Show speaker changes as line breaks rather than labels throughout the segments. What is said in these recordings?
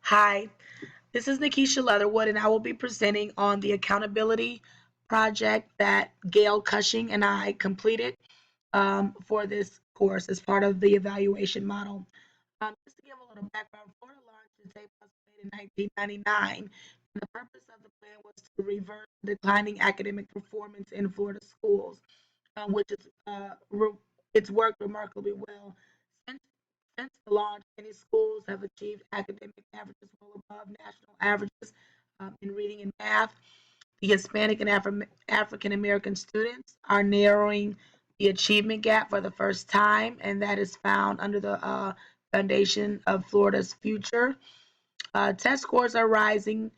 Hi, this is Nikisha Leatherwood, and I will be presenting on the accountability project that Gail Cushing and I completed for this course as part of the evaluation model. Just to give a little background, Florida launched its A Plus plan in 1999, and the purpose of the plan was to reverse declining academic performance in Florida schools, which is it's worked remarkably well. Since, since the launch, many schools have achieved academic averages well above national averages in reading and math. The Hispanic and African American students are narrowing the achievement gap for the first time, and that is found under the foundation of Florida's future. Test scores are rising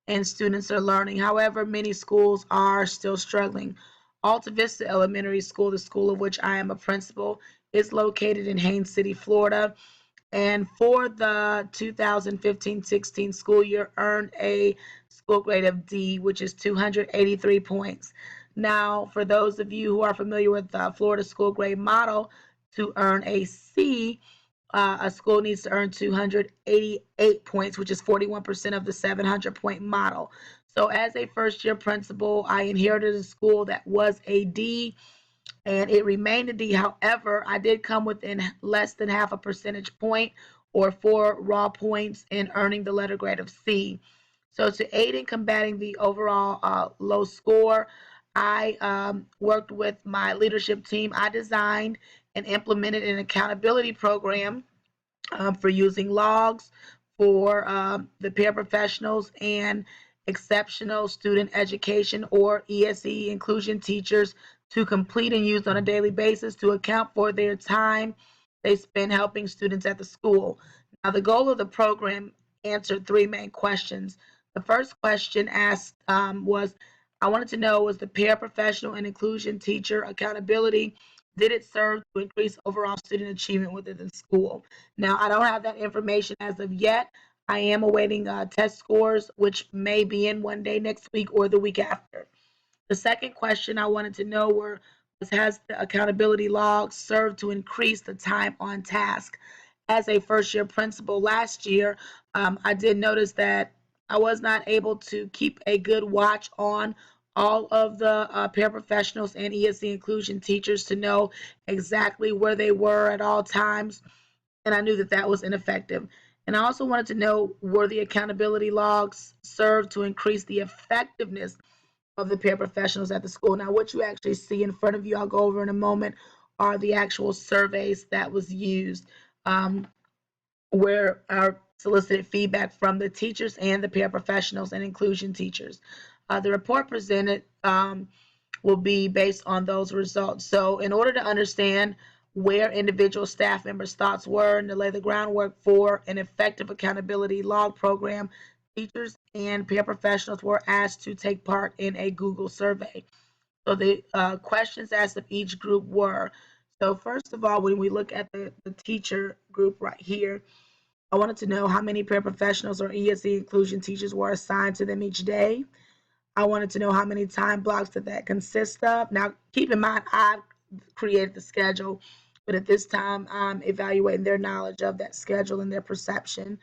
and students are learning. However, many schools are still struggling. Alta Vista Elementary School, the school of which I am a principal, is located in Haines City, Florida. And for the 2015-16 school year, earned a school grade of D, which is 283 points. Now, for those of you who are familiar with the Florida school grade model, to earn a C, a school needs to earn 288 points, which is 41% of the 700-point model. So, as a first year principal, I inherited a school that was a D and it remained a D. However, I did come within less than half a percentage point or 4 raw points in earning the letter grade of C. So, to aid in combating the overall low score, I worked with my leadership team. I designed and implemented an accountability program for using logs for the paraprofessionals and exceptional student education or ESE inclusion teachers to complete and use on a daily basis to account for their time they spend helping students at the school. Now, the goal of the program answered three main questions. The first question asked was I wanted to know, was the paraprofessional and inclusion teacher accountability, did it serve to increase overall student achievement within the school? Now, I don't have that information as of yet. I am awaiting test scores, which may be in one day next week or the week after. The second question I wanted to know was has the accountability log served to increase the time on task? As a first year principal last year, I did notice that I was not able to keep a good watch on all of the paraprofessionals and ESC inclusion teachers to know exactly where they were at all times, and I knew that that was ineffective. And I also wanted to know, were the accountability logs served to increase the effectiveness of the paraprofessionals at the school? Now, what you actually see in front of you, I'll go over in a moment, are the actual surveys that was used, where our solicited feedback from the teachers and the paraprofessionals and inclusion teachers. The report presented will be based on those results. So, in order to understand where individual staff members' thoughts were and to lay the groundwork for an effective accountability log program, teachers and paraprofessionals were asked to take part in a Google survey. So, the questions asked of each group were, so first of all, when we look at the teacher group right here, I wanted to know how many paraprofessionals or ESE inclusion teachers were assigned to them each day. I wanted to know how many time blocks did that consist of. Now, keep in mind, I created the schedule, but at this time, I'm evaluating their knowledge of that schedule and their perception.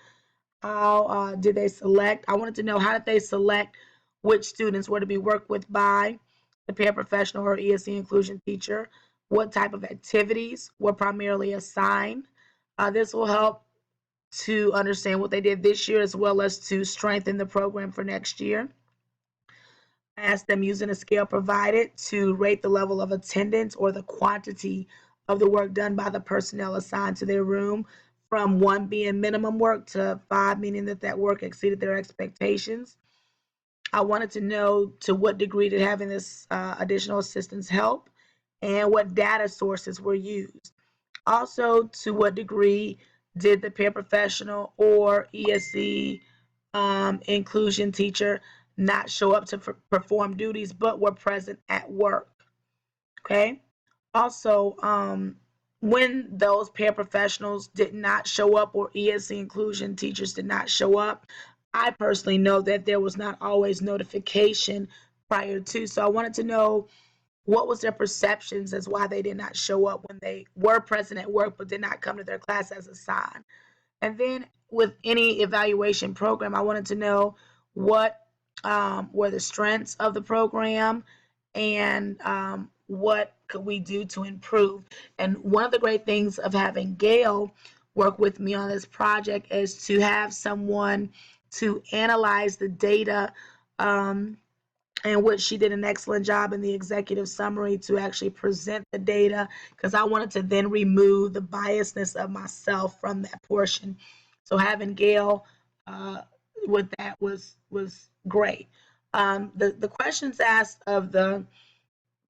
How did they select? I wanted to know, how did they select which students were to be worked with by the paraprofessional or ESE inclusion teacher? What type of activities were primarily assigned? This will help to understand what they did this year as well as to strengthen the program for next year. I asked them, using a scale provided, to rate the level of attendance or the quantity of the work done by the personnel assigned to their room, from 1 being minimum work to 5 meaning that that work exceeded their expectations. I wanted to know to what degree did having this additional assistance help and what data sources were used. Also, to what degree did the paraprofessional or ESC inclusion teacher not show up to perform duties but were present at work? Okay. Also, when those paraprofessionals did not show up or ESC inclusion teachers did not show up, I personally know that there was not always notification prior to. So I wanted to know, what was their perceptions as why they did not show up when they were present at work but did not come to their class as assigned. And then with any evaluation program, I wanted to know what were the strengths of the program, and what could we do to improve. And one of the great things of having Gail work with me on this project is to have someone to analyze the data, um, in which she did an excellent job in the executive summary to actually present the data, because I wanted to then remove the biasness of myself from that portion. So having Gail uh, with that was great. The questions asked of the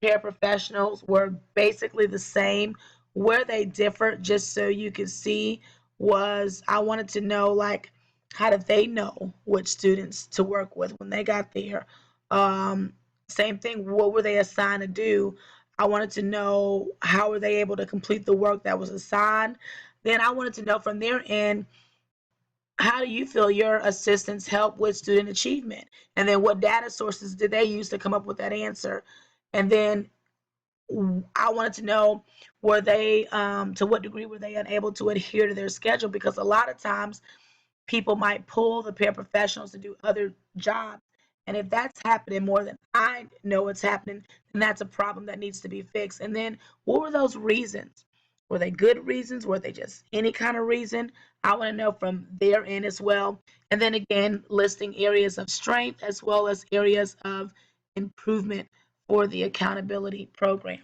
paraprofessionals were basically the same. Where they differed, just so you could see, was I wanted to know, like, how did they know which students to work with when they got there? Um, Same thing, what were they assigned to do? I wanted to know how were they able to complete the work that was assigned. Then I wanted to know from their end, how do you feel your assistants help with student achievement? And then what data sources did they use to come up with that answer? And then I wanted to know, were they, to what degree were they unable to adhere to their schedule? Because a lot of times people might pull the paraprofessionals to do other jobs. And if that's happening more than I know it's happening, then that's a problem that needs to be fixed. And then what were those reasons? Were they good reasons? Were they just any kind of reason? I want to know from their end as well. And then again, listing areas of strength as well as areas of improvement for the accountability program.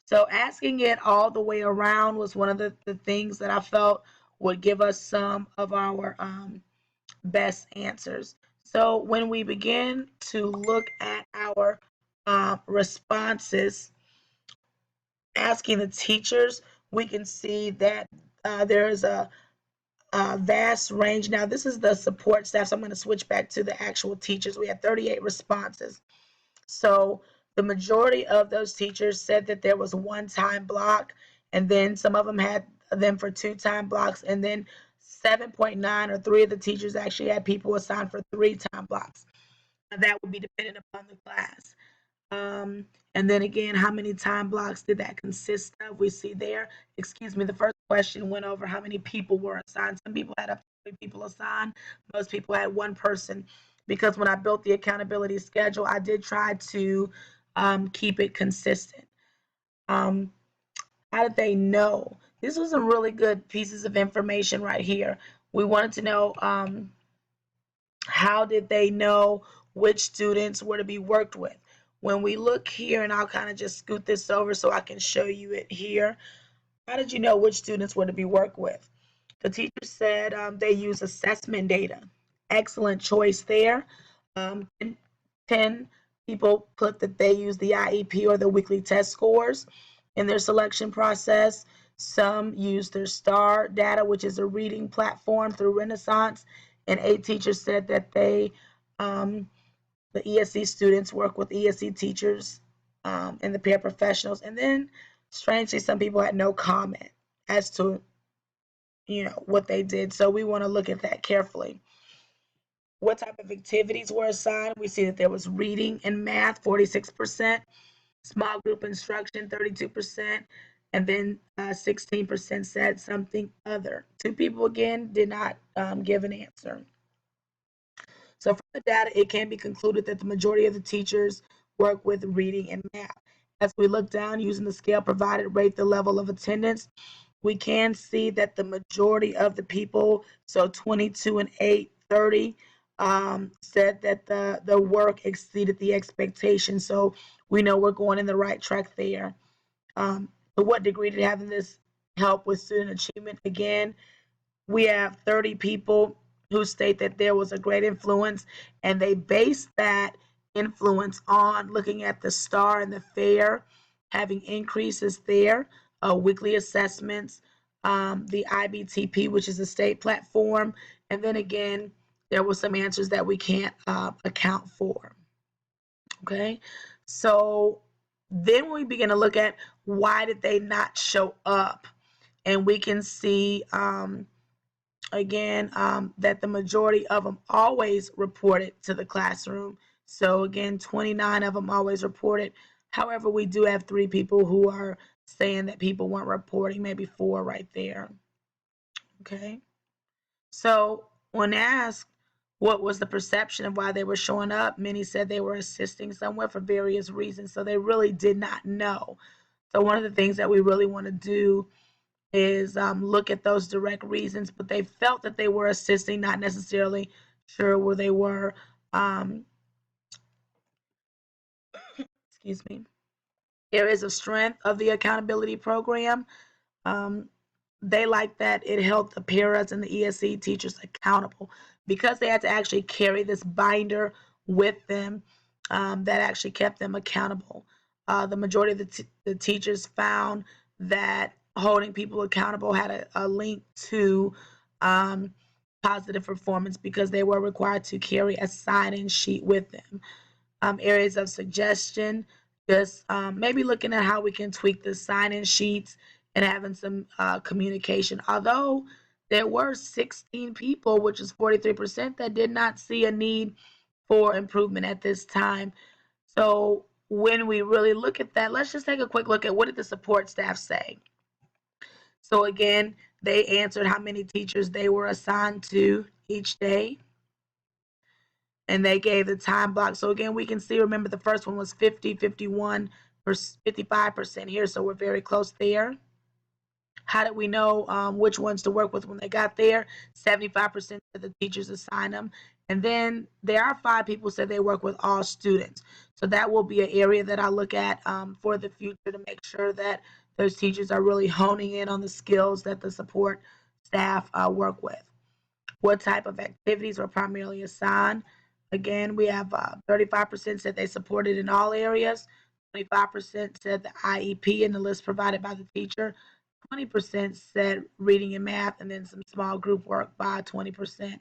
So asking it all the way around was one of the things that I felt would give us some of our best answers. So when we begin to look at our responses, asking the teachers, we can see that there is a vast range. Now, this is the support staff, so I'm going to switch back to the actual teachers. We had 38 responses. So the majority of those teachers said that there was one time block, and then some of them had them for 2 time blocks, and then 7.9 or 3 of the teachers actually had people assigned for 3 time blocks. Now, that would be dependent upon the class. And then again, how many time blocks did that consist of? We see there, excuse me, the first question went over how many people were assigned. Some people had up to 3 people assigned. Most people had 1 person. Because when I built the accountability schedule, I did try to keep it consistent. Um, how did they know? This was some really good pieces of information right here. We wanted to know, how did they know which students were to be worked with? When we look here, and I'll kind of just scoot this over so I can show you it here. How did you know which students were to be worked with? The teacher said they use assessment data. Excellent choice there. 10 people put that they use the IEP or the weekly test scores in their selection process. Some use their STAR data, which is a reading platform through Renaissance. And 8 teachers said that the ESC students work with ESC teachers, and the paraprofessionals. And then, strangely, some people had no comment as to what they did. So we want to look at that carefully. What type of activities were assigned? We see that there was reading and math, 46%, small group instruction, 32%, and then 16% said something other. 2 people again did not give an answer. So from the data, it can be concluded that the majority of the teachers work with reading and math. As we look down using the scale provided, rate the level of attendance, we can see that the majority of the people, so 22 and 8, 30, said that the work exceeded the expectation. So we know we're going in the right track there. To what degree did having this help with student achievement? Again, we have 30 people who state that there was a great influence, and they base that influence on looking at the STAR and the FAIR, having increases there, weekly assessments, the IBTP, which is a state platform, and then again, there were some answers that we can't account for. Okay, so then when we begin to look at why did they not show up, and we can see again, that the majority of them always reported to the classroom. So again, 29 of them always reported. However, we do have 3 people who are saying that people weren't reporting, maybe 4 right there. Okay. So when asked what was the perception of why they were showing up, many said they were assisting somewhere for various reasons. So they really did not know. So one of the things that we really want to do is look at those direct reasons, but they felt that they were assisting, not necessarily sure where they were. Um, excuse me. Areas of strength of the accountability program. Um, they like that it helped the parents and the ESC teachers accountable because they had to actually carry this binder with them. That actually kept them accountable. The majority of the teachers found that holding people accountable had a link to um, positive performance because they were required to carry a sign-in sheet with them. Areas of suggestion, just maybe looking at how we can tweak the sign-in sheets and having some communication. Although there were 16 people, which is 43%, that did not see a need for improvement at this time. So when we really look at that, let's just take a quick look at what did the support staff say. So again, they answered how many teachers they were assigned to each day, and they gave the time block. So again, we can see, remember the first one was 50, 51, 55% here, so we're very close there. How did we know which ones to work with when they got there? 75% of the teachers assign them. And then there are 5 people said they work with all students. So that will be an area that I look at for the future to make sure that those teachers are really honing in on the skills that the support staff work with. What type of activities were primarily assigned? Again, we have 35% said they supported in all areas, 25% said the IEP and the list provided by the teacher, 20% said reading and math, and then some small group work by 20%.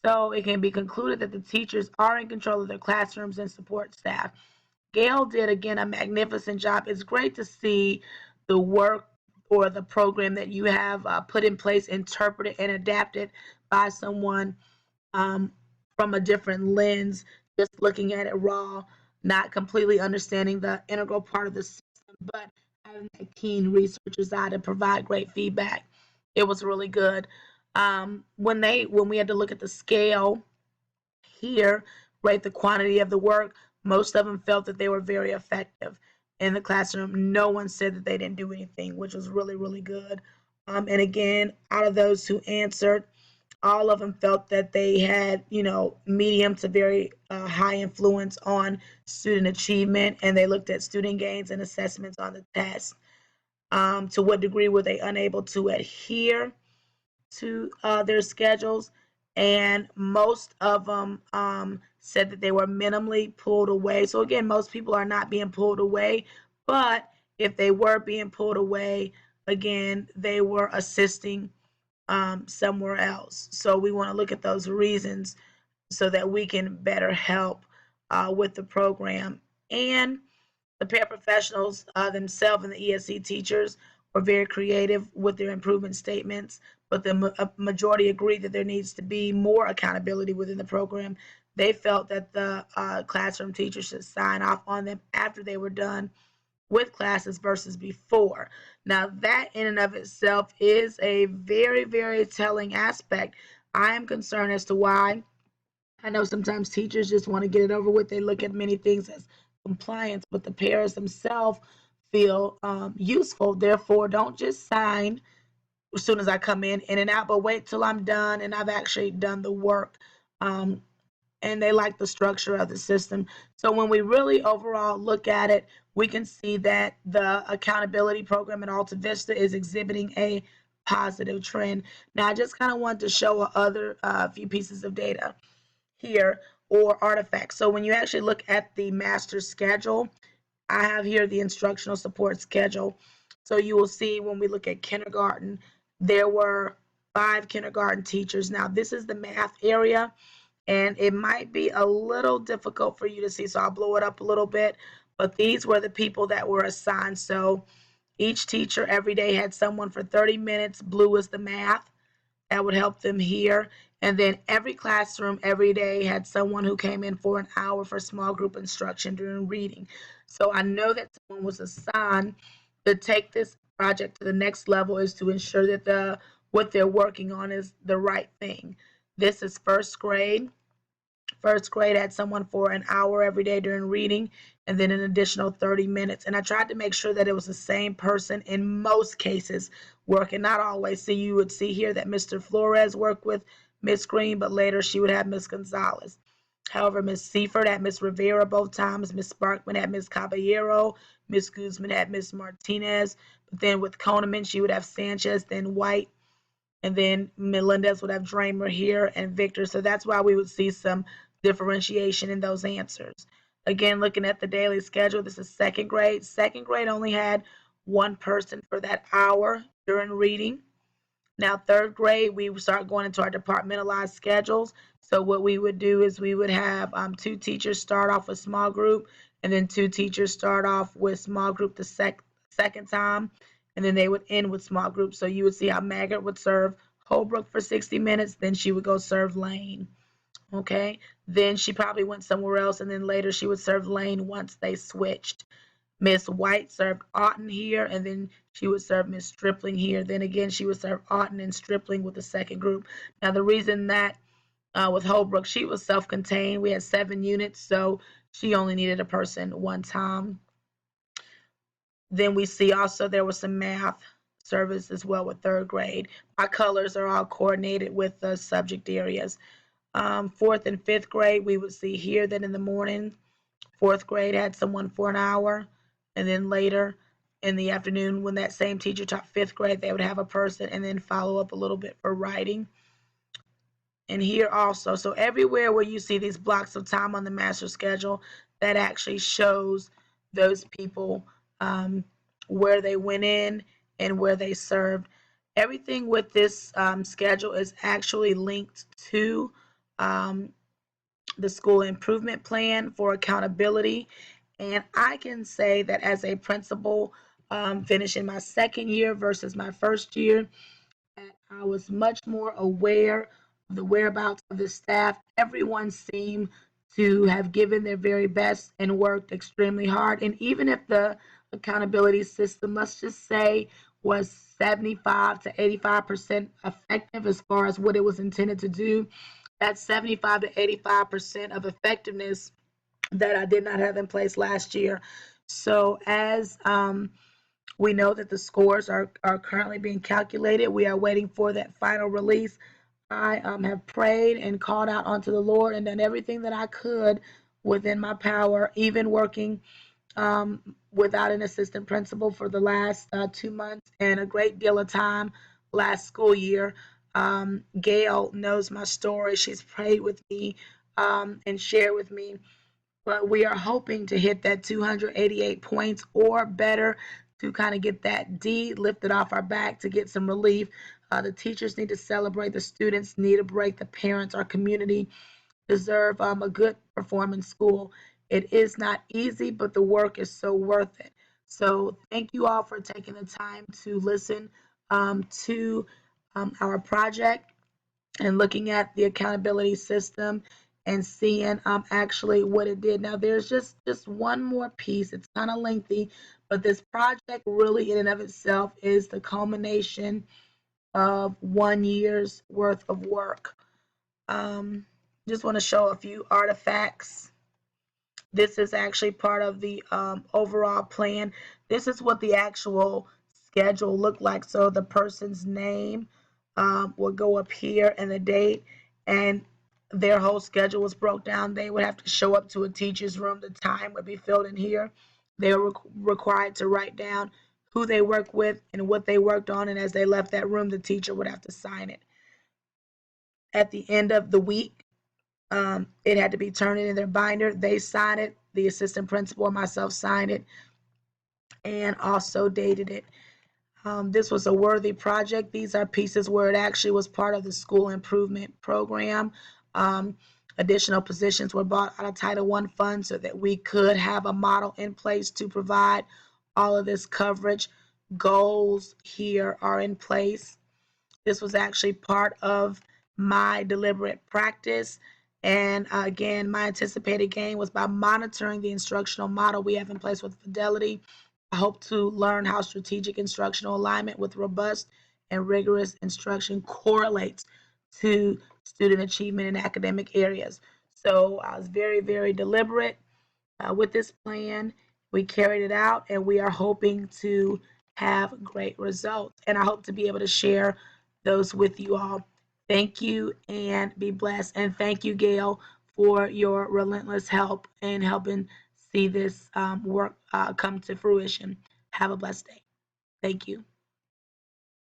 So it can be concluded that the teachers are in control of their classrooms and support staff. Gail did, again, a magnificent job. It's great to see the work or the program that you have put in place, interpreted and adapted by someone um, from a different lens, just looking at it raw, not completely understanding the integral part of the system, but having a keen researcher's eye to provide great feedback. It was really good. When we had to look at the scale here, rate the quantity of the work, most of them felt that they were very effective in the classroom. No one said that they didn't do anything, which was really, really good. And again, out of those who answered, all of them felt that they had, medium to very high influence on student achievement, and they looked at student gains and assessments on the test. To what degree were they unable to adhere to their schedules? And most of them said that they were minimally pulled away. So again, most people are not being pulled away, but if they were being pulled away, again, they were assisting somewhere else. So we want to look at those reasons so that we can better help with the program. And the paraprofessionals themselves and the ESC teachers were very creative with their improvement statements, but the majority agreed that there needs to be more accountability within the program. They felt that the classroom teachers should sign off on them after they were done with classes versus before. Now, that in and of itself is a very, very telling aspect. I am concerned as to why. I know sometimes teachers just want to get it over with. They look at many things as compliance, but the parents themselves feel useful. Therefore, don't just sign as soon as I come in and out, but wait till I'm done and I've actually done the work. Um, and they like the structure of the system. So when we really overall look at it, we can see that the accountability program at Alta Vista is exhibiting a positive trend. Now, I just kind of want to show other few pieces of data here or artifacts. So when you actually look at the master schedule, I have here the instructional support schedule. So you will see when we look at kindergarten, there were 5 kindergarten teachers. Now, this is the math area, and it might be a little difficult for you to see, so I'll blow it up a little bit. But these were the people that were assigned. So each teacher every day had someone for 30 minutes. Blue is the math. That would help them here. And then every classroom every day had someone who came in for an hour for small group instruction during reading. So I know that someone was assigned to take this project to the next level, is to ensure that the what they're working on is the right thing. This is first grade. First grade had someone for an hour every day during reading and then an additional 30 minutes. And I tried to make sure that it was the same person in most cases working, not always. So you would see here that Mr. Flores worked with Miss Green, but later she would have Miss Gonzalez. However, Miss Seaford had Miss Rivera both times. Miss Sparkman had Miss Caballero. Miss Guzman had Miss Martinez. But then with Koneman, she would have Sanchez, then White, and then Melendez would have Dramer here and Victor. So that's why we would see some differentiation in those answers. Again, looking at the daily schedule, this is second grade. Second grade only had one person for that hour during reading. Now, third grade, we would start going into our departmentalized schedules. So what we would do is we would have two teachers start off with small group, and then two teachers start off with small group the second time, and then they would end with small group. So you would see how Maggart would serve Holbrook for 60 minutes, then she would go serve Lane. Okay, then she probably went somewhere else, and then later she would serve Lane once they switched. Miss White served Otten here, and then she would serve Miss Stripling here. Then again, she would serve Otten and Stripling with the second group. Now, the reason that with Holbrook, she was self-contained. We had 7 units, so she only needed a person one time. Then we see also there was some math service as well with third grade. My colors are all coordinated with the subject areas. Fourth and fifth grade, we would see here that in the morning, fourth grade had someone for an hour, and then later in the afternoon, when that same teacher taught fifth grade, they would have a person and then follow up a little bit for writing. And here also, so everywhere where you see these blocks of time on the master schedule, that actually shows those people where they went in and where they served. Everything with this schedule is actually linked to the school improvement plan for accountability. And I can say that as a principal, finishing my second year versus my first year, I was much more aware of the whereabouts of the staff. Everyone seemed to have given their very best and worked extremely hard. And even if the accountability system, let's just say, was 75 to 85% effective as far as what it was intended to do, that's 75 to 85% of effectiveness that I did not have in place last year. So as we know that the scores are currently being calculated, we are waiting for that final release. I have prayed and called out unto the Lord and done everything that I could within my power, even working without an assistant principal for the last 2 months and a great deal of time last school year. Gail knows my story. She's prayed with me and shared with me. But we are hoping to hit that 288 points or better to kind of get that D lifted off our back to get some relief. The teachers need to celebrate. The students need a break. The parents, our community deserve a good performance school. It is not easy, but the work is so worth it. So thank you all for taking the time to listen to our project and looking at the accountability system and seeing actually what it did. Now there's just one more piece. It's kind of lengthy, but this project really in and of itself is the culmination of 1 year's worth of work. Just want to show a few artifacts. This is actually part of the overall plan. This is what the actual schedule looked like. So the person's name will go up here and the date, and their whole schedule was broke down. They would have to show up to a teacher's room. The time would be filled in here. They were required to write down who they worked with and what they worked on, and as they left that room, the teacher would have to sign it. At the end of the week, it had to be turned in their binder. They signed it. The assistant principal and myself signed it and also dated it. This was a worthy project. These are pieces where it actually was part of the school improvement program. Additional positions were bought out of Title I funds so that we could have a model in place to provide all of this coverage. Goals here are in place. This was actually part of my deliberate practice. And again, my anticipated gain was by monitoring the instructional model we have in place with Fidelity. I hope to learn how strategic instructional alignment with robust and rigorous instruction correlates to student achievement in academic areas. So I was very, very deliberate with this plan. We carried it out, and we are hoping to have great results. And I hope to be able to share those with you all. Thank you and be blessed. And thank you, Gail, for your relentless help in helping see this work come to fruition. Have a blessed day. Thank you.